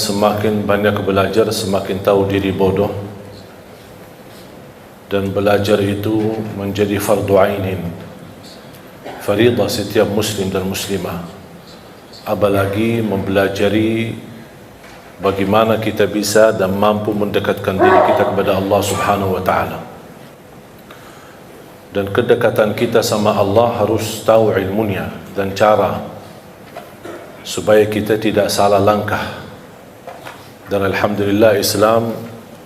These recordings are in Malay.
semakin banyak belajar semakin tahu diri bodoh, dan belajar itu menjadi fardu ainin, faridah setiap muslim dan muslimah. Apalagi mempelajari bagaimana kita bisa dan mampu mendekatkan diri kita kepada Allah Subhanahu wa taala. Dan kedekatan kita sama Allah harus tahu ilmunya dan cara supaya kita tidak salah langkah. Dan alhamdulillah, Islam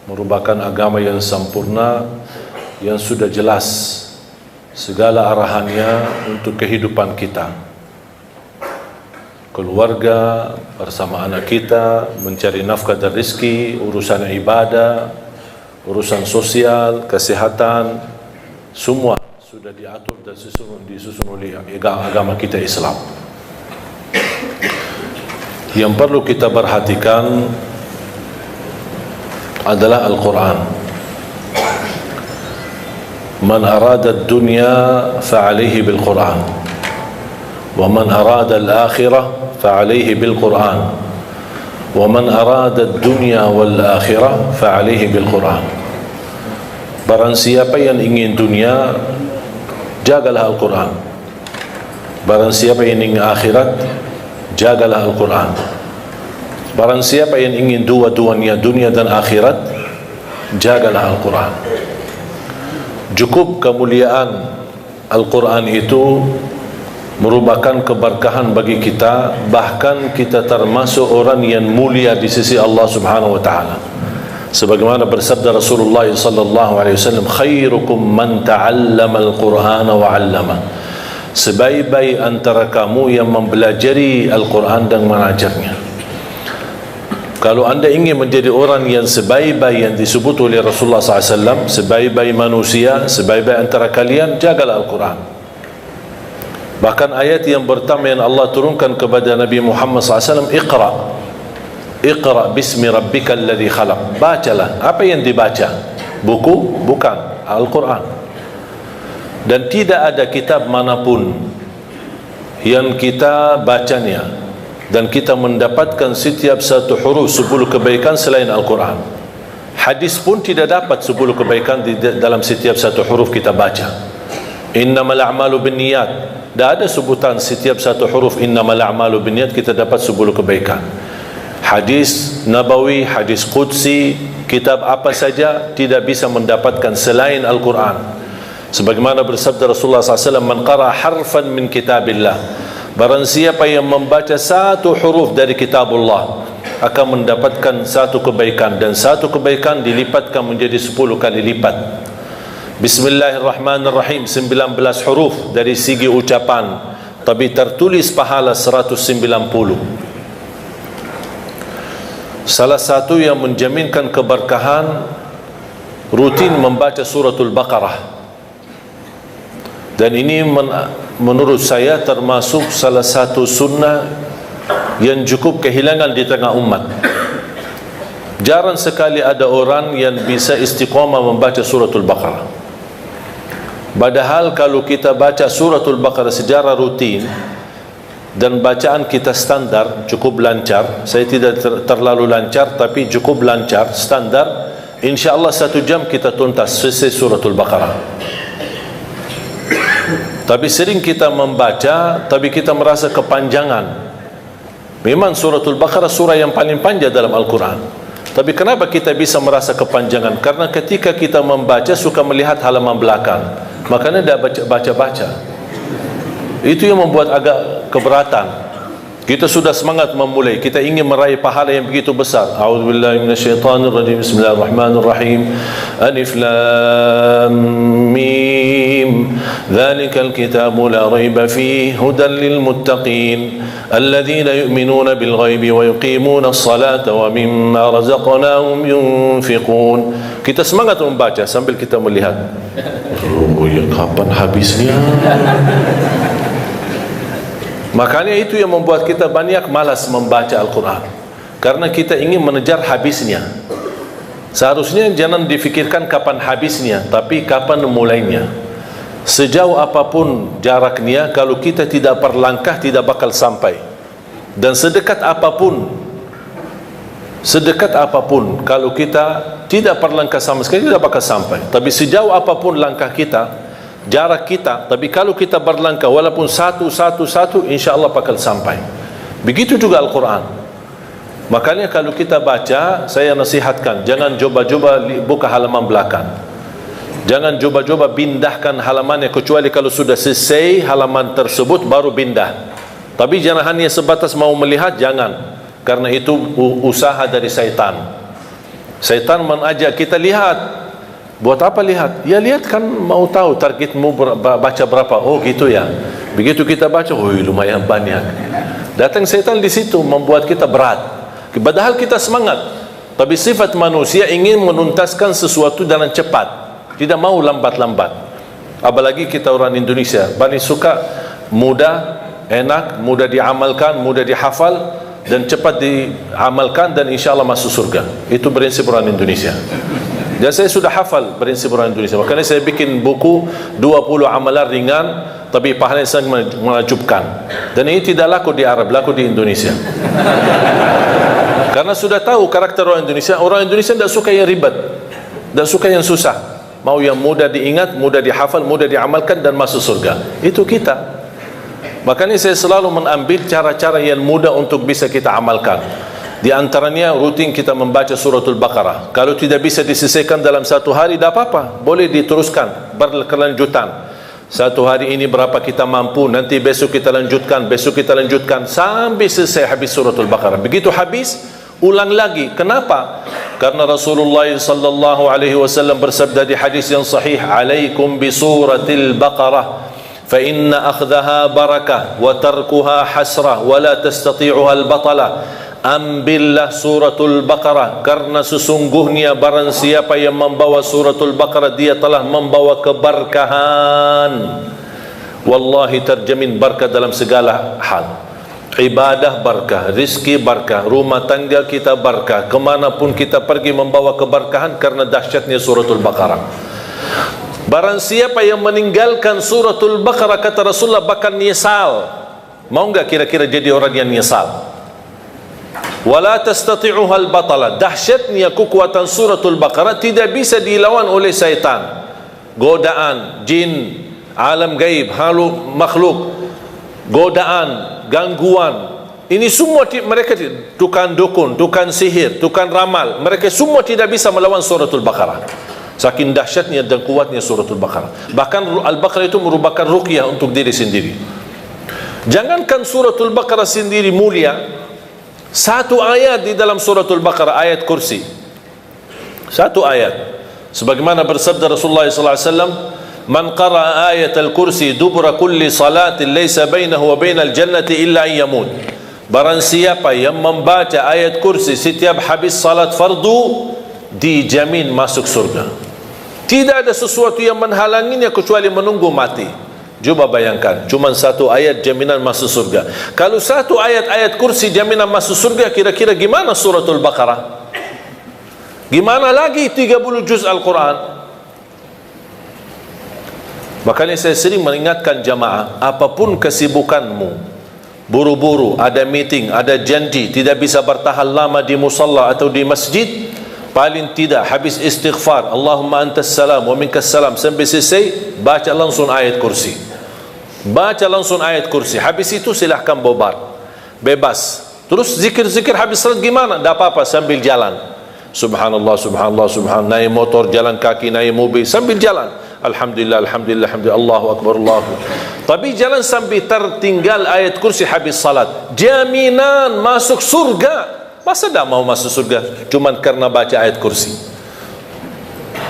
merupakan agama yang sempurna, yang sudah jelas segala arahannya untuk kehidupan kita, keluarga, bersama anak kita, mencari nafkah dan rezeki, urusan ibadah, urusan sosial, kesehatan, semua sudah diatur dan disusun oleh agama kita Islam. Yang perlu kita perhatikan adalah Al-Quran. Man arada ad-dunya fa'alayhi bil-Quran, wa man arada al-akhirah fa'alayhi bil-Quran, wa man arada ad-dunya wal-akhirah fa'alayhi bil-Quran. Barang siapa yang ingin dunia, jagalah Al-Quran. Barang siapa yang ingin akhirat, jagalah Al-Quran. Barang siapa yang ingin dua-duanya, dunia dan akhirat, jagalah Al-Quran. Cukup kemuliaan Al-Quran itu merupakan keberkahan bagi kita, bahkan kita termasuk orang yang mulia di sisi Allah Subhanahu wa taala. Sebagaimana bersabda Rasulullah sallallahu alaihi wasallam, khairukum man ta'allama al-Qur'ana wa 'allama. Sebaik-baik antara kamu yang mempelajari Al-Quran dan mengajarnya. Kalau anda ingin menjadi orang yang sebaik-baik yang disebut oleh Rasulullah SAW, sebaik-baik manusia, sebaik-baik antara kalian, jagalah Al-Quran. Bahkan ayat yang pertama yang Allah turunkan kepada Nabi Muhammad SAW, Iqra bismi rabbikal ladzi khalaq. Bacalah. Apa yang dibaca? Buku? Bukan. Al-Quran. Dan tidak ada kitab manapun yang kita bacanya dan kita mendapatkan setiap satu huruf 10 kebaikan selain Al-Quran. Hadis pun tidak dapat 10 kebaikan dalam setiap satu huruf kita baca. Innamal a'malu binniyat. Tidak ada sebutan setiap satu huruf innamal a'malu binniyat kita dapat 10 kebaikan. Hadis Nabawi, hadis Qudsi, kitab apa saja tidak bisa mendapatkan selain Al-Quran. Sebagaimana bersabda Rasulullah SAW, man qara harfan min kitabillah, barang siapa yang membaca satu huruf dari kitabullah akan mendapatkan satu kebaikan, dan satu kebaikan dilipatkan menjadi 10 kali lipat. Bismillahirrahmanirrahim 19 huruf dari segi ucapan, tapi tertulis pahala 190. Salah satu yang menjaminkan keberkahan rutin membaca suratul Baqarah. Dan ini menurut saya termasuk salah satu sunnah yang cukup kehilangan di tengah umat. Jarang sekali ada orang yang bisa istiqamah membaca suratul Baqarah. Padahal kalau kita baca suratul Baqarah secara rutin dan bacaan kita standar, cukup lancar, saya tidak terlalu lancar tapi cukup lancar, standar, insyaAllah 1 jam kita tuntas selesai suratul Baqarah. Tapi sering kita membaca, tapi kita merasa kepanjangan. Memang suratul Baqarah surah yang paling panjang dalam Al-Quran. Tapi kenapa kita bisa merasa kepanjangan? Karena ketika kita membaca suka melihat halaman belakang, makanya tidak baca-baca. Itu yang membuat agak keberatan. Kita sudah semangat memulai, kita ingin meraih pahala yang begitu besar. A'udzubillahi minasyaitonirrajim. Bismillahirrahmanirrahim. Alif lam mim. Dzalikal kitabu la raiba fihi hudan lil muttaqin alladzina yu'minuna bil ghaibi wa yuqimuna as-salata wa mimma razaqnahum yunfiqun. Kita semangat membaca sambil kita melihat, oh ya, kapan habisnya? Makanya itu yang membuat kita banyak malas membaca Al-Quran, karena kita ingin mengejar habisnya. Seharusnya jangan difikirkan kapan habisnya, tapi kapan mulainya. Sejauh apapun jaraknya, kalau kita tidak berlangkah tidak bakal sampai. Dan sedekat apapun Sedekat apapun, kalau kita tidak berlangkah sama sekali, tidak bakal sampai. Tapi sejauh apapun langkah kita, jarak kita, tapi kalau kita berlangkah walaupun satu, insya Allah bakal sampai. Begitu juga Al-Quran. Makanya kalau kita baca, saya nasihatkan, jangan coba-coba buka halaman belakang. Jangan coba-coba pindahkan halamannya, kecuali kalau sudah selesai halaman tersebut baru pindah. Tapi jangan hanya sebatas mau melihat, jangan. Karena itu usaha dari syaitan. Syaitan mengajak kita lihat. Buat apa lihat? Ya lihat kan, mau tahu targetmu baca berapa. Oh gitu ya. Begitu kita baca, oh lumayan banyak. Datang syaitan di situ membuat kita berat. Padahal kita semangat. Tapi sifat manusia ingin menuntaskan sesuatu dengan cepat. Tidak mau lambat-lambat. Apalagi kita orang Indonesia, paling suka mudah, enak, mudah diamalkan, mudah dihafal, dan cepat diamalkan, dan insya Allah masuk surga. Itu prinsip orang Indonesia. Dan saya sudah hafal prinsip orang Indonesia. Makanya saya bikin buku 20 amalan ringan tapi pahalanya sangat menakjubkan. Dan ini tidak laku di Arab, laku di Indonesia. Karena sudah tahu karakter orang Indonesia. Orang Indonesia tidak suka yang ribet, tidak suka yang susah. Mau yang mudah diingat, mudah dihafal, mudah diamalkan, dan masuk surga. Itu kita. Makanya saya selalu mengambil cara-cara yang mudah untuk bisa kita amalkan. Di antaranya rutin kita membaca suratul Baqarah. Kalau tidak bisa diselesaikan dalam satu hari, tidak apa-apa, boleh diteruskan berkelanjutan. Satu hari ini berapa kita mampu, nanti besok kita lanjutkan, besok kita lanjutkan sampai selesai habis suratul Baqarah. Begitu habis, ulang lagi. Kenapa? Karena Rasulullah sallallahu alaihi wasallam bersabda di hadis yang sahih, "Alaikum bi suratil Baqarah fa inna akhdaha barakah wa tarkuha hasrah wa la tastati'uha al-batalah." Ambillah suratul Baqarah, karena sesungguhnya barang siapa yang membawa suratul Baqarah, dia telah membawa keberkahan. Wallahi terjamin berkah dalam segala hal. Ibadah berkah, rizki berkah, rumah tangga kita berkah, kemanapun kita pergi membawa keberkahan karena dahsyatnya suratul Baqarah. Barang siapa yang meninggalkan suratul Baqarah, kata Rasulullah, bakal nyesal. Mau enggak kira-kira jadi orang yang nyesal? Wala tastati'uha al-batala. Dahsyatnya kekuatan suratul Baqarah tidak bisa dilawan oleh syaitan. Godaan jin, alam gaib, makhluk, godaan, gangguan, ini semua mereka, tukang dukun, tukang sihir, tukang ramal, mereka semua tidak bisa melawan suratul Baqarah. Saking dahsyatnya dan kuatnya suratul Baqarah. Bahkan Al-Baqarah itu merupakan ruqyah untuk diri sendiri. Jangankan suratul Baqarah sendiri mulia, satu ayat di dalam suratul Baqarah, ayat kursi, satu ayat, sebagaimana bersabda Rasulullah SAW, "Man qara'a ayat al-kursi dubura kulli salatin laysa bainahu wa bainal jannati illa an yamut." Barang siapa yang membaca ayat kursi setiap habis salat fardu, dijamin masuk surga. Tidak ada sesuatu yang menghalanginya kecuali menunggu mati. Coba bayangkan, cuma satu ayat jaminan masuk surga. Kalau satu ayat kursi jaminan masuk surga, kira-kira gimana suratul Baqarah? Gimana lagi 30 juz Al-Quran? Makanya saya sering mengingatkan jamaah, apapun kesibukanmu, buru-buru, ada meeting, ada janji, tidak bisa bertahan lama di musalla atau di masjid, paling tidak habis istighfar, Allahumma antas salam wa minkas salam, sampai selesai, baca langsung ayat kursi. Baca langsung ayat kursi. Habis itu silahkan bobar, bebas. Terus zikir-zikir habis salat gimana? Tak apa-apa, sambil jalan. Subhanallah, subhanallah, subhanallah. Naik motor, jalan kaki, naik mobil, sambil jalan. Alhamdulillah, alhamdulillah, alhamdulillah, Allahu Akbar, Allahu. Tapi jangan sampai tertinggal ayat kursi habis salat. Jaminan masuk surga. Masa tak mau masuk surga cuman karena baca ayat kursi?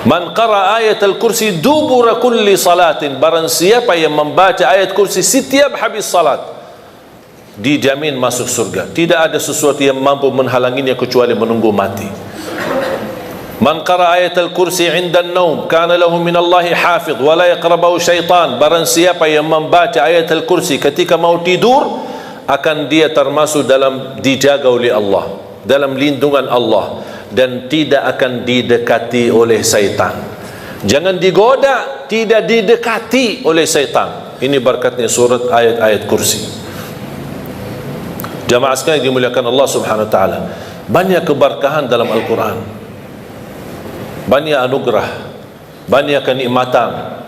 Man qara ayat al-kursi dubura kulli salatin. Barang siapa yang membaca ayat kursi setiap habis salat, dijamin masuk surga. Tidak ada sesuatu yang mampu menghalanginya kecuali menunggu mati. Man qara ayat al-kursi 'inda an-naum kana lahu min Allahi hafidh wa la yaqrabahu syaitan. Barang siapa yang membaca ayat al-kursi ketika mau tidur, akan dia termasuk dalam dijaga oleh Allah, dalam lindungan Allah, dan tidak akan didekati oleh syaitan. Jangan digoda, tidak didekati oleh syaitan. Ini berkatnya surat ayat-ayat kursi. Jamaah sekalian dimuliakan Allah Subhanahu wa taala. Banyak keberkahan dalam Al-Quran, banyak anugerah, banyak kenikmatan.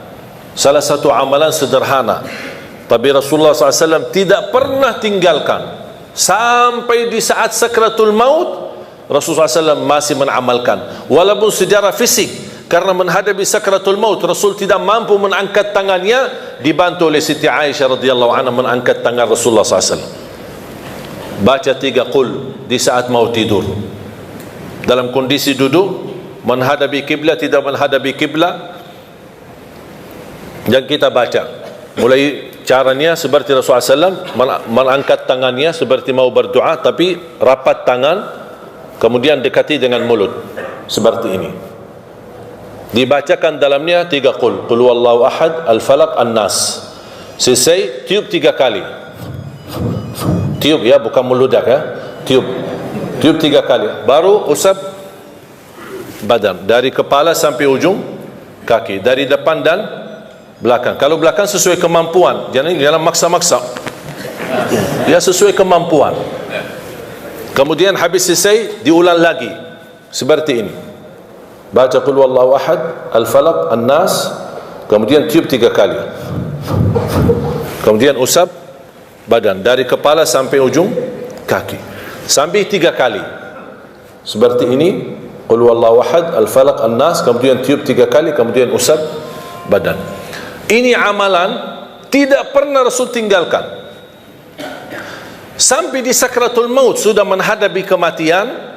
Salah satu amalan sederhana, tapi Rasulullah SAW tidak pernah tinggalkan. Sampai di saat sakratul maut, Rasulullah SAW masih mengamalkan, walaupun secara fisik. Karena menghadapi sakratul maut, Rasul tidak mampu mengangkat tangannya, dibantu oleh Siti Aisyah radhiyallahu anha mengangkat tangan Rasulullah SAW. Baca 3 qul di saat mau tidur, dalam kondisi duduk, menghadapi kiblat, tidak menghadapi kiblat. Yang kita baca mulai caranya seperti Rasulullah SAW mengangkat tangannya seperti mau berdoa, tapi rapat tangan, kemudian dekati dengan mulut seperti ini. Dibacakan dalamnya 3 qul, qul huwallahu ahad, al-falaq, an-nas. Selesai, tiup 3 kali. Tiup ya, bukan meludak ya. Tiup 3 kali. Baru usap badan dari kepala sampai ujung kaki, dari depan dan belakang. Kalau belakang sesuai kemampuan, jangan maksa-maksa. Ya, sesuai kemampuan. Kemudian habis selesai diulang lagi seperti ini. Baca qul huwallahu ahad, al-falaq, an-nas, kemudian tiup 3 kali. Kemudian usap badan dari kepala sampai ujung kaki, sampai 3 kali seperti ini. Qul huwallahu ahad, al-falaq, an-nas, kemudian tiup 3 kali, kemudian usap badan. Ini amalan tidak pernah Rasul tinggalkan. Sampai di sakratul maut, sudah menghadapi kematian,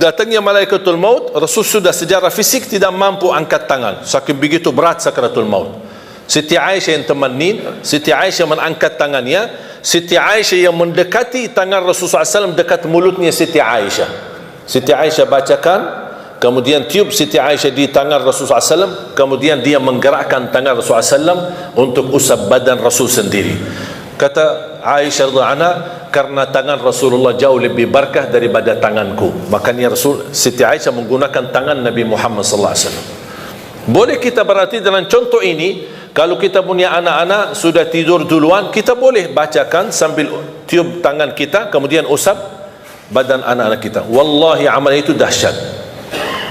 datangnya malaikatul maut, Rasul sudah secara fisik tidak mampu angkat tangan, saking begitu berat sakratul maut. Siti Aisyah yang temenin, Siti Aisyah mengangkat tangannya, Siti Aisyah yang mendekati tangan Rasulullah SAW dekat mulutnya Siti Aisyah. Siti Aisyah bacakan, kemudian tiup Siti Aisyah di tangan Rasulullah SAW, kemudian dia menggerakkan tangan Rasulullah SAW untuk usap badan Rasul sendiri. Kata Aisyah radhiyallahu anha, karena tangan Rasulullah jauh lebih berkah daripada tanganku, makanya Siti Aisyah menggunakan tangan Nabi Muhammad sallallahu alaihi wasallam. Boleh kita berarti dalam contoh ini, kalau kita punya anak-anak sudah tidur duluan, kita boleh bacakan sambil tiup tangan kita, kemudian usap badan anak-anak kita. Wallahi amal itu dahsyat.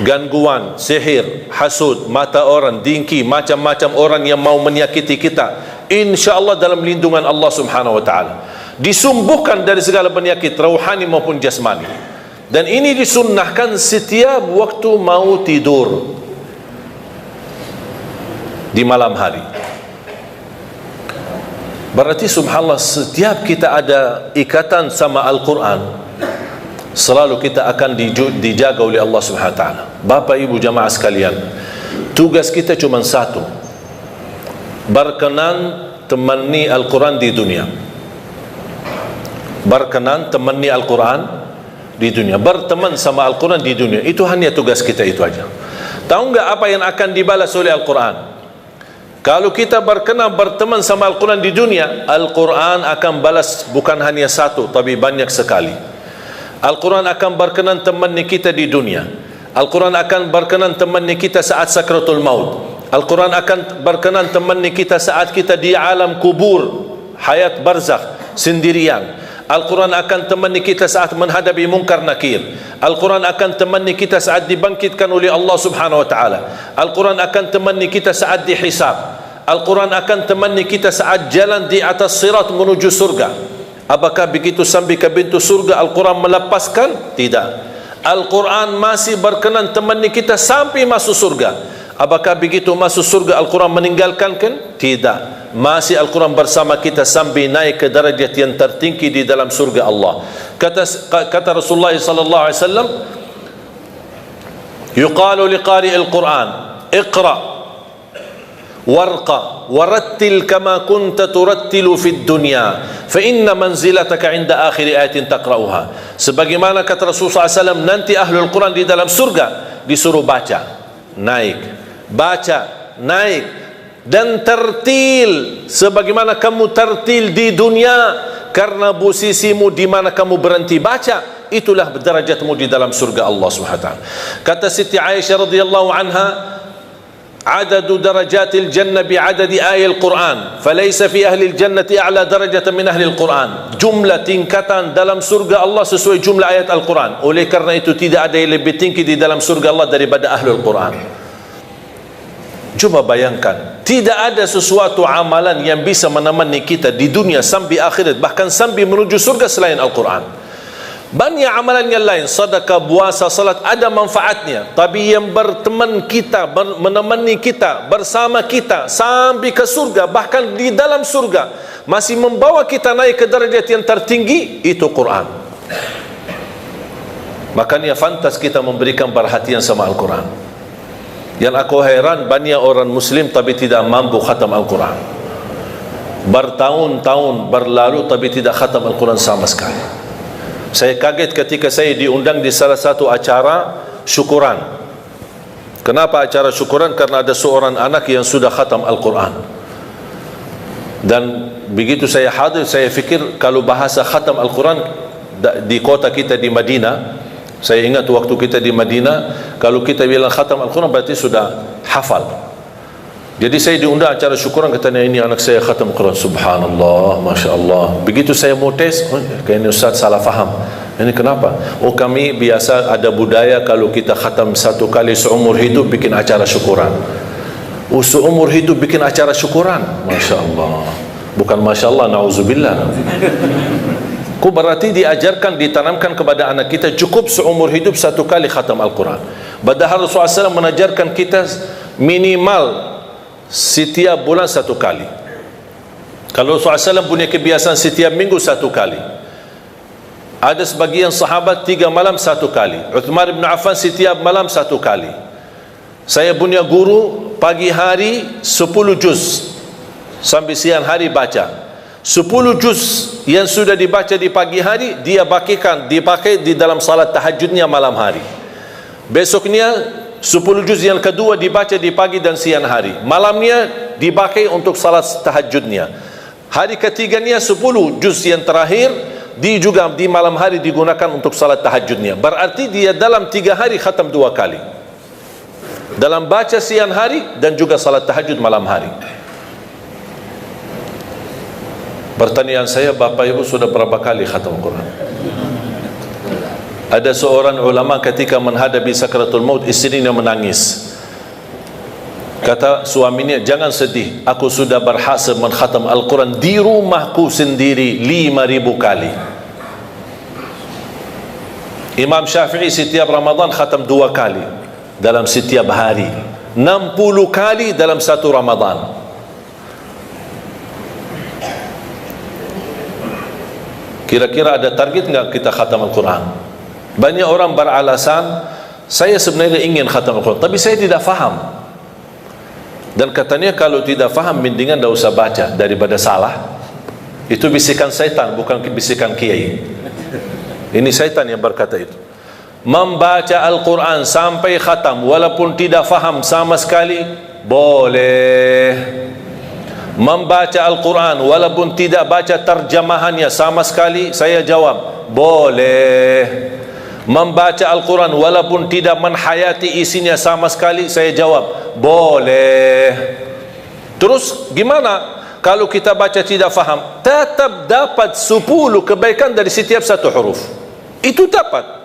Gangguan, sihir, hasud, mata orang, dengki, macam-macam orang yang mau menyakiti kita, insya-Allah dalam lindungan Allah Subhanahu wa taala. Disembuhkan dari segala penyakit rohani maupun jasmani. Dan ini disunnahkan setiap waktu mau tidur di malam hari. Berarti subhanallah, setiap kita ada ikatan sama Al-Quran, selalu kita akan dijaga oleh Allah Subhanahu wa taala. Bapak Ibu jamaah sekalian, tugas kita cuma satu, berkenan temani Al-Quran di dunia. Berkenan temani Al-Quran di dunia, berteman sama Al-Quran di dunia. Itu hanya tugas kita, itu aja. Tahu enggak apa yang akan dibalas oleh Al-Quran? Kalau kita berkenan berteman sama Al-Quran di dunia, Al-Quran akan balas bukan hanya satu, tapi banyak sekali. Al-Quran akan berkenan temani kita di dunia. Al-Quran akan berkenan temani kita saat sakratul maut. Al-Quran akan berkenan temani kita saat kita di alam kubur, hayat barzakh sendirian. Al-Quran akan temani kita saat menghadapi munkar nakir. Al-Quran akan temani kita saat dibangkitkan oleh Allah Subhanahu wa taala. Al-Quran akan temani kita saat dihisab. Al-Quran akan temani kita saat jalan di atas sirat menuju surga. Apakah begitu sampai ke pintu surga Al-Quran melepaskan? Tidak. Al-Quran masih berkenan temani kita sampai masuk surga. Apakah begitu masuk surga Al-Quran meninggalkan? Tidak. Masih Al-Quran bersama kita sampai naik ke darajat yang tertinggi di dalam surga Allah. Kata Rasulullah sallallahu alaihi wasallam, yuqalu liqari al-Quran, iqra warqa warattil kama kunta turattilu fid dunya fa inna manzilataka 'inda akhir ayatin taqra'uha. Sebagaimana kata Rasulullah SAW, nanti ahlul Quran di dalam surga disuruh baca, naik, baca, naik, dan tertil sebagaimana kamu tertil di dunia, karena posisimu di mana kamu berhenti baca, itulah derajatmu di dalam surga Allah Subhanahu wa taala. Kata Siti Aisyah radhiyallahu anha, Adadu darajatil jannah bi'adadi ayat Al-Quran, falaysa fi ahli al-jannati a'la darajatan min ahli Al-Quran. Jumlah tingkatan dalam surga Allah sesuai jumlah ayat Al-Quran. Oleh karena itu tidak ada yang lebih tinggi di dalam surga Allah daripada ahli Al-Quran. Coba bayangkan, tidak ada sesuatu amalan yang bisa menemani kita di dunia sampai akhirat, bahkan sampai menuju surga selain Al-Quran. Banyak amalan yang lain, sedekah, puasa, salat, ada manfaatnya, tapi yang berteman kita, menemani kita, bersama kita sampai ke surga, bahkan di dalam surga masih membawa kita naik ke derajat yang tertinggi, itu Quran. Makanya fantas kita memberikan perhatian sama Al-Quran. Yang aku heran, banyak orang muslim tapi tidak mampu khatam Al-Quran. Bertahun-tahun berlalu tapi tidak khatam Al-Quran sama sekali. Saya kaget ketika saya diundang di salah satu acara syukuran. Kenapa acara syukuran? Karena ada seorang anak yang sudah khatam Al-Quran. Dan begitu saya hadir, saya fikir kalau bahasa khatam Al-Quran di kota kita di Madinah, saya ingat waktu kita di Madinah, kalau kita bilang khatam Al-Quran berarti sudah hafal. Jadi saya diundang acara syukuran, katanya ini anak saya khatam Al-Quran. Subhanallah, Masya Allah. Begitu saya mau tes, kayaknya Ustaz salah faham. Ini kenapa? Oh, kami biasa ada budaya kalau kita khatam satu kali seumur hidup bikin acara syukuran. Oh, seumur hidup bikin acara syukuran. Masya Allah. Bukan Masya Allah, na'udzubillah. Kok berarti diajarkan, ditanamkan kepada anak kita cukup seumur hidup satu kali khatam Al-Quran. Padahal Rasulullah SAW mengajarkan kita minimal setiap bulan satu kali. Kalau Rasulullah SAW punya kebiasaan setiap minggu satu kali. Ada sebagian sahabat 3 malam satu kali. Uthman bin Affan setiap malam satu kali. Saya punya guru pagi hari 10 juz sampai siang hari baca. 10 juz yang sudah dibaca di pagi hari dia dipakai di dalam salat tahajudnya malam hari. Besoknya 10 juz yang kedua dibaca di pagi dan siang hari. Malamnya dipakai untuk salat tahajudnya. Hari ketiganya 10 juz yang terakhir juga di malam hari digunakan untuk salat tahajudnya. Berarti dia dalam 3 hari khatam 2 kali. Dalam baca siang hari dan juga salat tahajud malam hari. Pertanyaan saya, Bapak Ibu sudah berapa kali khatam Quran? Ada seorang ulama ketika menghadapi sakratul maut, istrinya menangis. Kata suaminya, jangan sedih, aku sudah berhasil mengkhatam Al-Quran di rumahku sendiri 5.000 kali. Imam Syafi'i setiap Ramadan khatam 2 kali dalam setiap hari, 60 kali dalam satu Ramadan. Kira-kira ada target enggak kita khatam Al-Quran? Banyak orang beralasan, saya sebenarnya ingin khatam Al-Quran tapi saya tidak faham. Dan katanya kalau tidak faham mendingan tidak usah baca daripada salah. Itu bisikan syaitan, bukan bisikan kiai. Ini syaitan yang berkata itu. Membaca Al-Quran sampai khatam walaupun tidak faham sama sekali boleh. Membaca Al-Quran walaupun tidak baca terjemahannya sama sekali, saya jawab boleh. Membaca Al-Quran walaupun tidak menhayati isinya sama sekali, saya jawab boleh. Terus gimana kalau kita baca tidak faham? Tetap dapat 10 kebaikan dari setiap satu huruf. Itu dapat.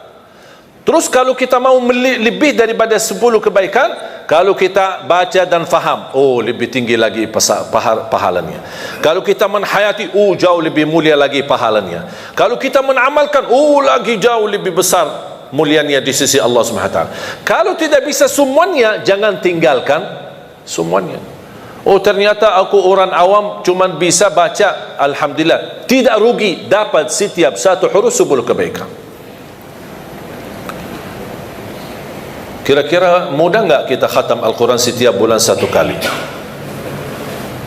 Terus kalau kita mau lebih daripada 10 kebaikan, kalau kita baca dan faham, oh lebih tinggi lagi pahalanya. Kalau kita menhayati, oh jauh lebih mulia lagi pahalanya. Kalau kita menamalkan, oh lagi jauh lebih besar mulianya di sisi Allah SWT. Kalau tidak bisa semuanya, jangan tinggalkan semuanya. Oh ternyata aku orang awam cuman bisa baca, alhamdulillah, tidak rugi, dapat setiap satu huruf 10 kebaikan. Kira-kira mudah enggak kita khatam Al-Quran setiap bulan 1 kali?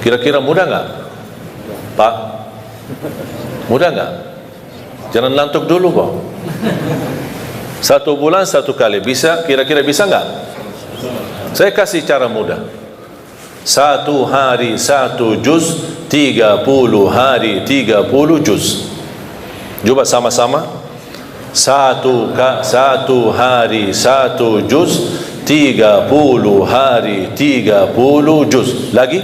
Kira-kira mudah enggak? Pak? Mudah enggak? Jangan lantuk dulu kok. 1 bulan 1 kali bisa? Kira-kira bisa enggak? Saya kasih cara mudah. 1 hari 1 juz, 30 hari 30 juz. Coba sama-sama. 1 hari 1 juz, 30 hari 30 juz. Lagi?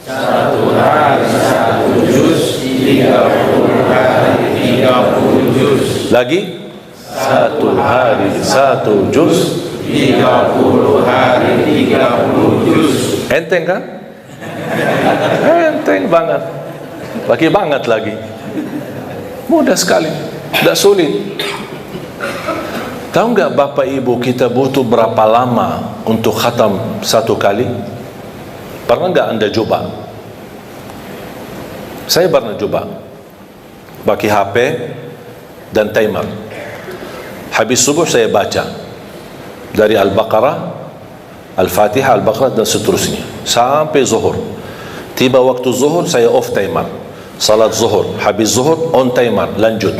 1 hari 1 juz, 30 hari 30 juz. Lagi? 1 hari 1 juz, 30 hari 30 juz. enteng kan? Enteng banget. Lagi banget lagi. Mudah sekali, tidak sulit. Tahu nggak Bapak Ibu kita butuh berapa lama untuk khatam satu kali? Pernah nggak Anda coba? Saya pernah coba pakai HP dan timer. Habis subuh saya baca dari Al-Baqarah, Al-Fatihah, Al-Baqarah dan seterusnya sampai zuhur. Tiba waktu zuhur saya off timer, salat zuhur. Habis zuhur on timer, lanjut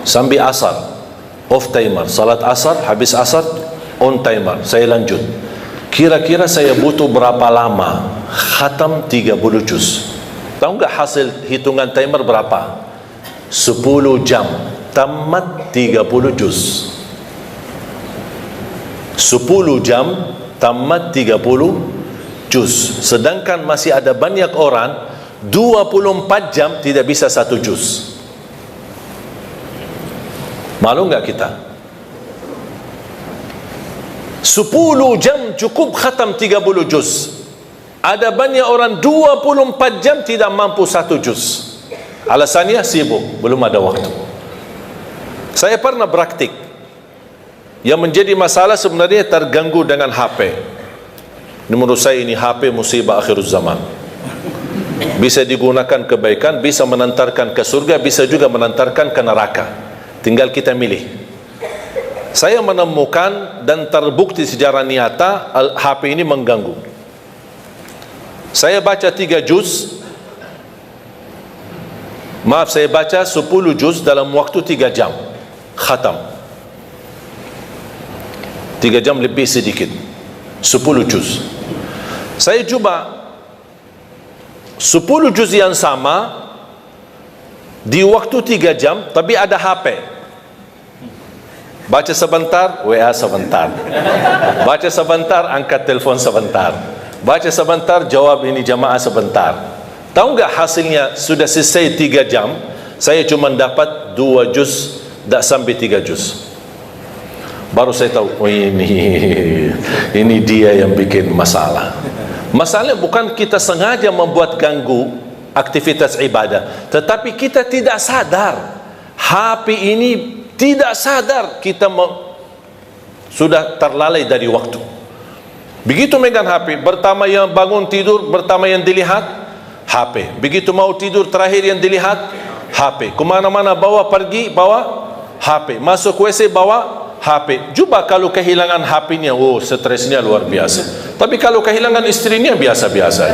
sampai asar, off timer, salat asar. Habis asar on timer, saya lanjut. Kira-kira saya butuh berapa lama khatam 30 juz? Tahu nggak hasil hitungan timer berapa? 10 jam tamat 30 juz. 10 jam tamat 30 juz. Sedangkan masih ada banyak orang 24 jam tidak bisa 1 juz. Malu nggak kita? 10 jam cukup khatam 30 juz. Ada banyak orang 24 jam tidak mampu 1 juz. Alasannya sibuk, belum ada waktu. Saya pernah praktik. Yang menjadi masalah sebenarnya terganggu dengan HP. Menurut saya ini HP musibah akhir zaman. Bisa digunakan kebaikan, bisa menantarkan ke surga, bisa juga menantarkan ke neraka. Tinggal kita milih. Saya menemukan dan terbukti secara nyata HP ini mengganggu. Saya baca 3 juz. Maaf, saya baca 10 juz dalam waktu 3 jam. Khatam. 3 jam lebih sedikit. 10 juz. Saya coba 10 juz yang sama di waktu 3 jam, tapi ada HP. Baca sebentar, WA sebentar. Baca sebentar, angkat telepon sebentar. Baca sebentar, jawab ini jamaah sebentar. Tahu nggak hasilnya? Sudah selesai 3 jam, saya cuma dapat 2 juz, tak sampai 3 juz. Baru saya tahu, oh ini dia yang bikin masalah. Masalahnya bukan kita sengaja membuat ganggu aktivitas ibadah, tetapi kita tidak sadar. HP ini tidak sadar kita sudah terlalai dari waktu. Begitu megang HP, pertama yang bangun tidur, pertama yang dilihat HP. Begitu mau tidur, terakhir yang dilihat HP. Kemana-mana bawa pergi, bawa HP. Masuk WC, bawa HP. Coba kalau kehilangan HP-nya, oh stresnya luar biasa. Tapi kalau kehilangan istrinya, biasa-biasa.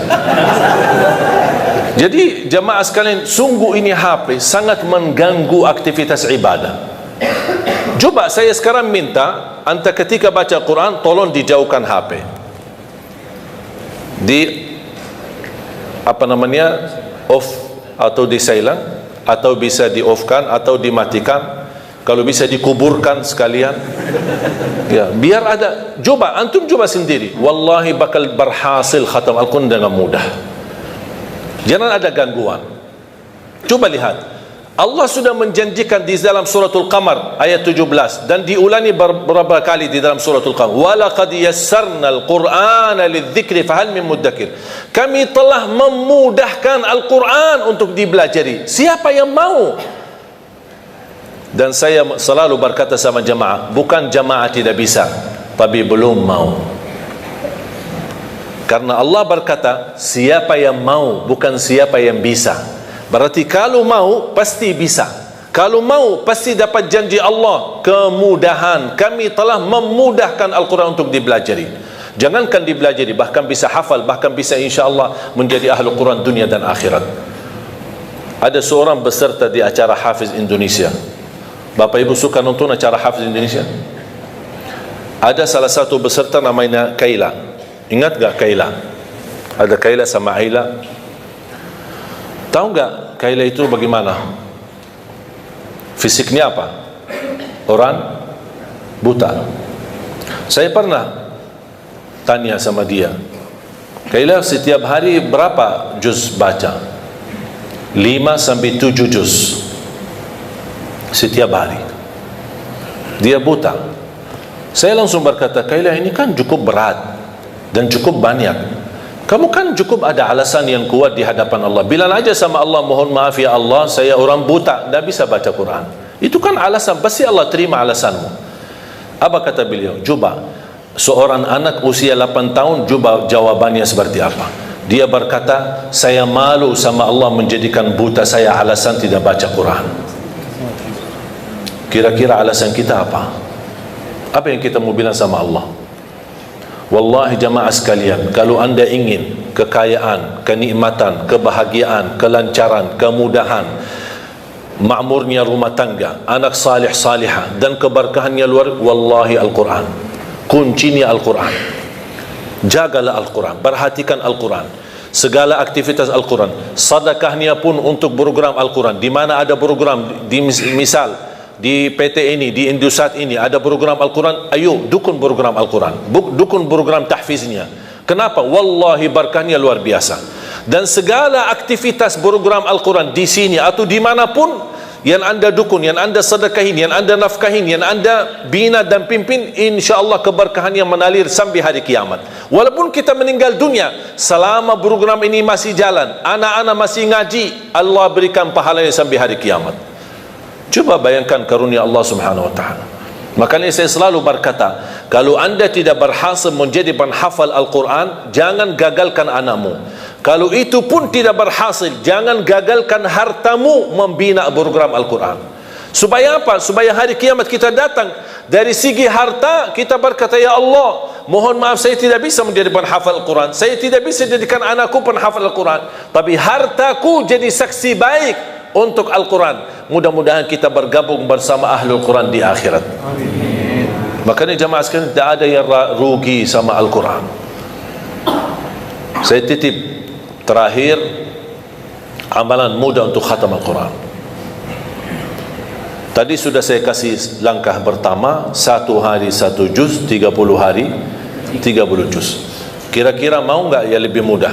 Jadi jamaah sekalian, sungguh ini HP sangat mengganggu aktivitas ibadah. Coba saya sekarang minta anda ketika baca Quran, tolong dijauhkan HP. Di off atau di silent, atau bisa di off-kan atau dimatikan, kalau bisa dikuburkan sekalian. Ya, biar ada. Coba antum coba sendiri, wallahi bakal berhasil khatam Al-Quran dengan mudah. Jangan ada gangguan. Coba lihat, Allah sudah menjanjikan di dalam suratul Qamar ayat 17 dan diulangi beberapa kali di dalam suratul Qamar, walaqad yassarnal qur'ana lidzikri fahal min muddakir. Kami telah memudahkan Al-Quran untuk dipelajari. Siapa yang mau? Dan saya selalu berkata sama jamaah, bukan jamaah tidak bisa, tapi belum mau. Karena Allah berkata, siapa yang mau, bukan siapa yang bisa. Berarti kalau mau pasti bisa. Kalau mau pasti dapat janji Allah kemudahan. Kami telah memudahkan Al-Quran untuk dipelajari. Jangankan dipelajari, bahkan bisa hafal, bahkan bisa insya-Allah menjadi ahli Quran dunia dan akhirat. Ada seorang peserta di acara Hafiz Indonesia. Bapak Ibu suka nonton acara Hafiz Indonesia? Ada salah satu peserta namanya Kaila. Ingat gak Kaila? Ada Kaila sama Aila. Tahu nggak Kaila itu bagaimana? Fisiknya apa? Orang buta. Saya pernah tanya sama dia, Kaila setiap hari berapa juz baca? 5 sampai 7 juz setiap hari. Dia buta. Saya langsung berkata, Kaila ini kan cukup berat dan cukup banyak. Kamu kan cukup ada alasan yang kuat di hadapan Allah. Bilang aja sama Allah, mohon maaf ya Allah, saya orang buta, tidak bisa baca Quran. Itu kan alasan, pasti Allah terima alasanmu. Apa kata beliau? Coba seorang anak usia 8 tahun, coba jawabannya seperti apa. Dia berkata, saya malu sama Allah menjadikan buta saya alasan tidak baca Quran. Kira-kira alasan kita apa? Apa yang kita mau bilang sama Allah? Wallahi jamaah sekalian, kalau anda ingin kekayaan, kenikmatan, kebahagiaan, kelancaran, kemudahan, makmurnya rumah tangga, anak salih salihah dan keberkahannya luar, wallahi Al-Quran. Kuncinya Al-Quran. Jagalah Al-Quran, perhatikan Al-Quran, segala aktivitas Al-Quran. Sedekahnya pun untuk program Al-Quran. Di mana ada program, di misal di PT ini, di Indosat ini ada program Al-Quran, ayo dukun program Al-Quran, dukun program tahfiznya. Kenapa? Wallahi berkahnya luar biasa. Dan segala aktivitas program Al-Quran di sini atau dimanapun yang anda dukun, yang anda sedekahin, yang anda nafkahin, yang anda bina dan pimpin, insyaAllah keberkahannya menalir sampai hari kiamat. Walaupun kita meninggal dunia, selama program ini masih jalan, anak-anak masih ngaji, Allah berikan pahalanya sampai hari kiamat. Coba bayangkan karunia Allah subhanahu wa ta'ala. Makanya saya selalu berkata, kalau anda tidak berhasil menjadi penghafal Al-Quran, jangan gagalkan anakmu. Kalau itu pun tidak berhasil, jangan gagalkan hartamu membina program Al-Quran. Supaya apa? Supaya hari kiamat kita datang, dari segi harta kita berkata, ya Allah, mohon maaf saya tidak bisa menjadi penghafal Al-Quran, saya tidak bisa jadikan anakku penghafal Al-Quran, tapi hartaku jadi saksi baik untuk Al-Quran. Mudah-mudahan kita bergabung bersama Ahlul Quran di akhirat. Amin. Makanya jamaah sekalian, tidak ada yang rugi sama Al-Quran. Saya titip terakhir amalan mudah untuk khatam Al-Quran. Tadi sudah saya kasih langkah pertama, 1 hari 1 juz, 30 hari 30 juz. Kira-kira mau nggak ya lebih mudah?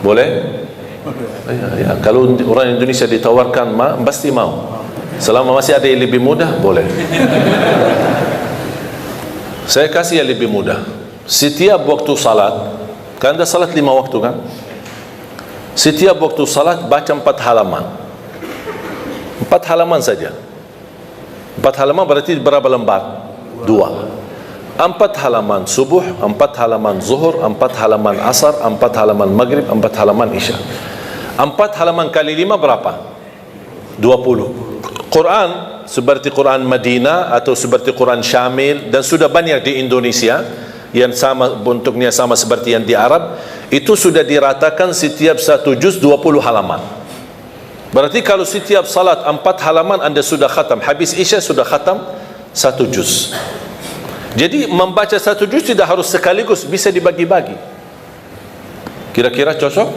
Boleh? Ya. Kalau orang Indonesia ditawarkan pasti mau. Selama masih ada yang lebih mudah, boleh. Saya kasih yang lebih mudah. Setiap waktu salat, kan ada salat 5 waktu kan? Setiap waktu salat baca 4 halaman. 4 halaman saja. 4 halaman berarti berapa lembar? 2. 4 halaman subuh, 4 halaman zuhur, 4 halaman asar, 4 halaman maghrib, 4 halaman isya. 4 halaman kali 5 berapa? 20. Quran seperti Quran Madinah atau seperti Quran Syamil, dan sudah banyak di Indonesia yang sama bentuknya sama seperti yang di Arab, itu sudah diratakan setiap 1 juz 20 halaman. Berarti kalau setiap salat 4 halaman anda sudah khatam, habis isya sudah khatam 1 juz. Jadi membaca 1 juz tidak harus sekaligus, bisa dibagi-bagi. Kira-kira cocok?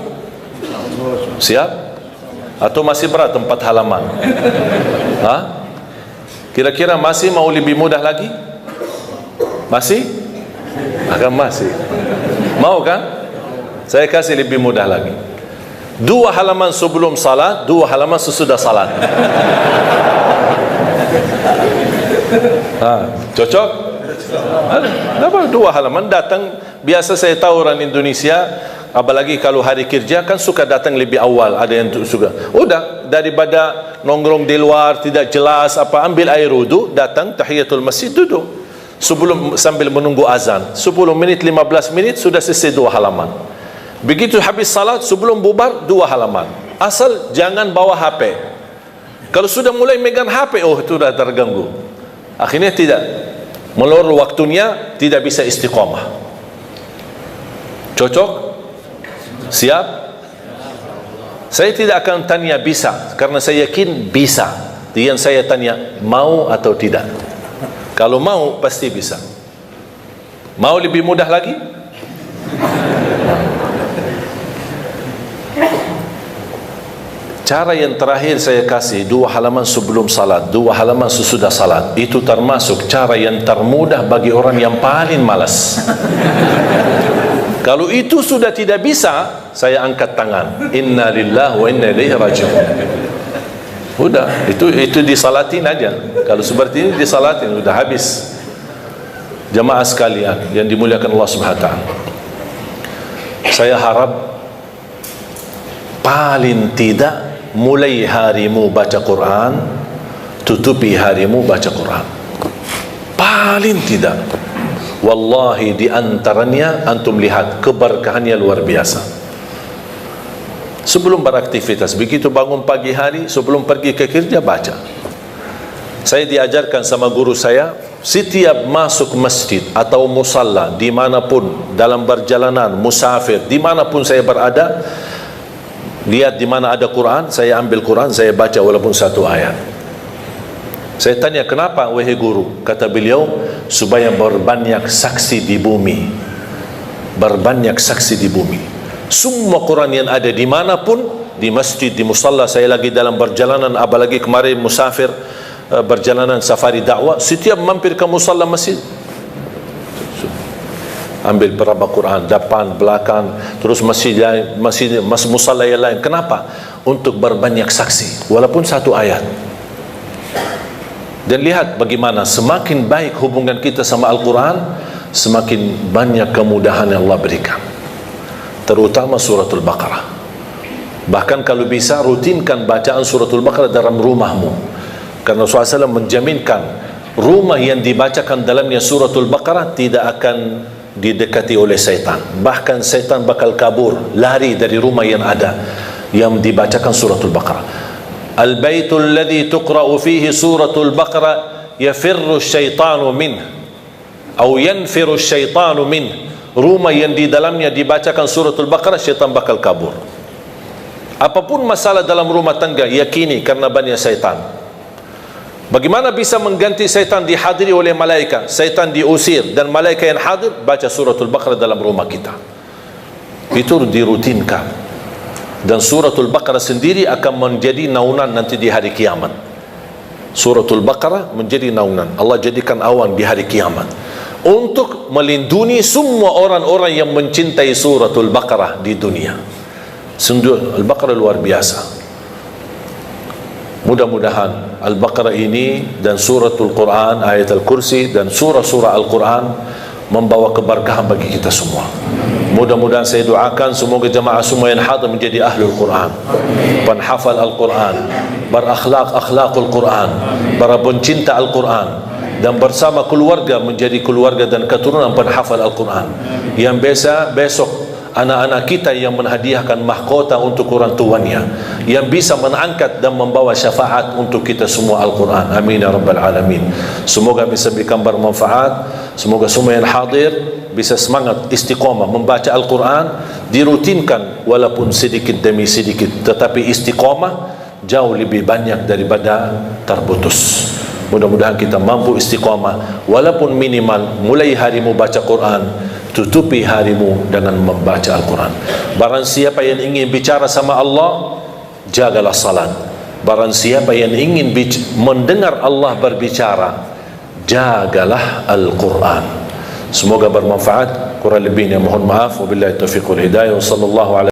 Siap? Atau masih berat 4 halaman? Kira-kira masih mau lebih mudah lagi? Masih? Akan masih. Mau kan? Saya kasih lebih mudah lagi. 2 halaman sebelum salat, 2 halaman sesudah salat. Cocok? Apa 2 halaman datang. Biasa saya tahu orang Indonesia, apalagi kalau hari kerja kan suka datang lebih awal. Ada yang suka, udah daripada nongkrong di luar tidak jelas apa, ambil air wudu, datang tahiyatul masjid, duduk sebelum sambil menunggu azan 10 menit 15 menit sudah selesai 2 halaman. Begitu habis salat sebelum bubar 2 halaman. Asal jangan bawa HP. Kalau sudah mulai megang HP, oh itu sudah terganggu. Akhirnya tidak melur waktunya, tidak bisa istiqamah. Cocok? Siap? Saya tidak akan tanya bisa, karena saya yakin bisa. Yang saya tanya mau atau tidak. Kalau mau pasti bisa. Mau lebih mudah lagi? cara yang terakhir saya kasih 2 halaman sebelum salat, 2 halaman sesudah salat. Itu termasuk cara yang termudah bagi orang yang paling malas. Kalau itu sudah tidak bisa, saya angkat tangan. Inna lillahi wa inna ilaihi raji'un. Udah, itu disalatin aja. Kalau seperti ini disalatin, udah habis. Jamaah sekalian yang dimuliakan Allah Subhanahu wa taala. Saya harap paling tidak mulai harimu baca Quran, tutupi harimu baca Quran. Paling tidak. Wallahi di antaranya antum lihat keberkahannya luar biasa. Sebelum beraktivitas, begitu bangun pagi hari, sebelum pergi ke kerja baca. Saya diajarkan sama guru saya, setiap masuk masjid atau musalla dimanapun, dalam perjalanan, musafir, dimanapun saya berada, lihat di mana ada Quran, saya ambil Quran, saya baca walaupun 1 ayat. Saya tanya, kenapa wahai guru? Kata beliau, supaya berbanyak saksi di bumi. Berbanyak saksi di bumi. Semua Quran yang ada dimanapun, di masjid, di musalla, saya lagi dalam perjalanan, apalagi kemarin musafir, perjalanan safari dakwah, setiap mampir ke musalla masjid, ambil berapa Quran, depan, belakang, terus masjid musalla yang lain. Kenapa? Untuk berbanyak saksi, walaupun 1 ayat. Dan lihat bagaimana semakin baik hubungan kita sama Al-Quran, semakin banyak kemudahan yang Allah berikan, terutama suratul Baqarah. Bahkan kalau bisa rutinkan bacaan suratul Baqarah dalam rumahmu, karena Rasulullah SAW menjaminkan rumah yang dibacakan dalamnya suratul Baqarah tidak akan didekati oleh syaitan. Bahkan syaitan bakal kabur, lari dari rumah yang ada yang dibacakan suratul Baqarah. Al-baitul ladzi tuqra'u fihi suratul Baqarah yafirru syaitanu minh atau yanfiru syaitanu minh. Rumah yang di dalamnya dibacakan suratul Baqarah, syaitan bakal kabur. Apapun masalah dalam rumah tangga, yakini karena banyak syaitan. Bagaimana bisa mengganti syaitan dihadiri oleh malaikat, syaitan diusir dan malaikat yang hadir? Baca suratul Baqarah dalam rumah kita. Itu dirutinkan. Dan suratul Baqarah sendiri akan menjadi naungan nanti di hari kiamat. Suratul Baqarah menjadi naungan. Allah jadikan awan di hari kiamat untuk melindungi semua orang-orang yang mencintai suratul Baqarah di dunia. Sungguh Al-Baqarah luar biasa. Mudah-mudahan Al-Baqarah ini dan suratul Quran, ayat Al-Kursi dan surah-surah Al-Quran membawa keberkahan bagi kita semua. Mudah-mudahan saya doakan semoga jemaah semua yang hadir menjadi ahlul Quran, penghafal Al-Quran, berakhlak-akhlakul Quran, para pencinta Al-Quran, dan bersama keluarga menjadi keluarga dan keturunan penghafal Al-Quran. Yang besok anak-anak kita yang menghadiahkan mahkota untuk orang tuanya, yang bisa mengangkat dan membawa syafaat untuk kita semua Al-Quran. Amin ya rabbal alamin. Semoga bisa berikan bermanfaat. Semoga semua yang hadir bisa semangat istiqamah membaca Al-Quran, dirutinkan walaupun sedikit demi sedikit, tetapi istiqamah jauh lebih banyak daripada terputus. Mudah-mudahan kita mampu istiqamah walaupun minimal. Mulai harimu baca Quran, tutupi harimu dengan membaca Al-Quran. Barang siapa yang ingin bicara sama Allah, jagalah salat. Barang siapa yang ingin mendengar Allah berbicara, jagalah Al-Quran. Semoga bermanfaat. Kurang lebihnya mohon maaf. Wabillahi taufiq wal hidayah. Wassallallahu alaihi